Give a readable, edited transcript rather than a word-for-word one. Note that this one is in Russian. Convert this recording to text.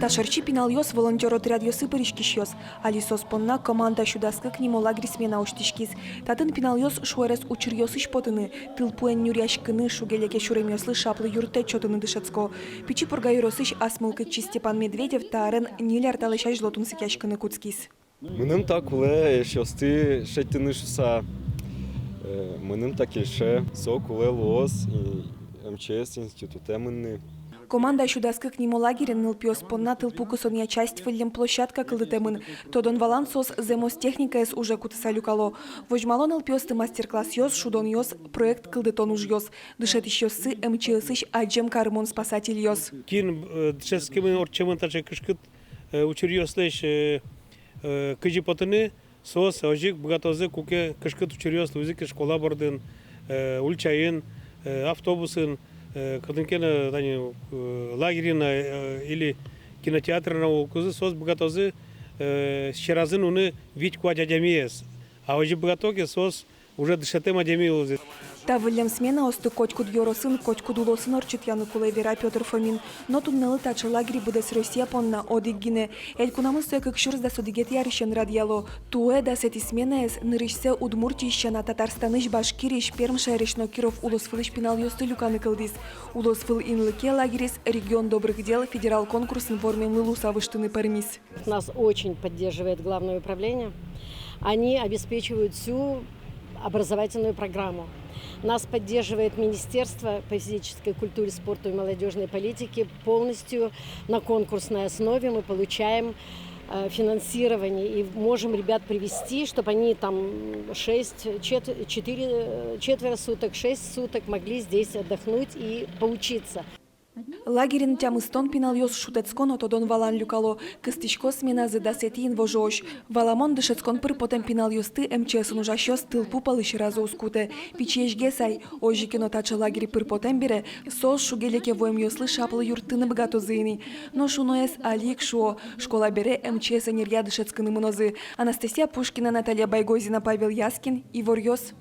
Ташарчи пинал йос волонтер отряд йосы паришкиш йос. Алисос понна команда шудаскы к нему лагерь смена уштишкис. Татын пинал йос шуэрес учир йосыш потыны. Тылпуэн нюряшкыны шугелеке шурем йослы шаплы юрте чотыны дышацко. Пичи пурга юросыш асмылкычи Степан Медведев тарен нилер талышаш лотун сыкяшкыны куцкис. Мыным так уле шосты шеттынышса. Мыным так ильше сок уле лос и МЧС институте мынны. Команда шудаскы к нему лагерен нылпиос понна тылпуку соня часть выльем площадка кылдытемын. Тодон валансос земос техника эс уже кутыса люкало. Вожмало нылпиосты мастер-класс йос, шудон йос, проект кылдытон уж йос. Дышет еще сы МЧСыш аджем кармон спасатель йос. Кин дышескемын орчемын таче кышкыт учир йослеш кыжи потыны сос ожик бгатозы куке кышкыт учир йос лузик школа бордын ульчайын автобусын кадынкена лагерина или кинотеатрна укузы сос богатозы щеразын уны вить куадядямиес, а уже богатоки сос уже дышатем адямиелузы. Та выльям смена осты котькуд йоросын, котькуд улосын орчит яны кулай вера Петр Фомин. Но туннелы тачы лагери будес Россия понна одик гине. Эль кунамы стоя как шурс да содигет ярищен радиало. Туэ да сети смена эс нырышсе Удмуртийщена Татарстаныш Башкириш Перм шайрышно Киров улосфылыш пинал йосты люканы кылдис. Улосфыл инлыке лагерис регион добрых дел федерал конкурсын формен лылуса выштыны пармис. Нас очень поддерживает главное управление. Они обеспечивают всю образовательную программу. Нас поддерживает Министерство по физической культуре, спорту и молодежной политике. Полностью на конкурсной основе мы получаем финансирование и можем ребят привести, чтобы они там 4 суток, 6 суток могли здесь отдохнуть и поучиться. Лагерин тямыстон пинал йос шутецкон отодон валан люкало. Кыстичко смена за дасетиин вожош. Валамон дышецкон пыр потом пинал йосты МЧС нужаш йос тылпу палыш разу ускуте. Пичешге сай, ожи кинотача лагери пыр потом бере, сос шугелеке воем йослы шаплы юртыны богато зыни. Но шуноес алик шуо. Школа бере МЧС энергия дышецканы мнозы. Анастасия Пушкина, Наталья Байгозина, Павел Яскин, Ивор Йос.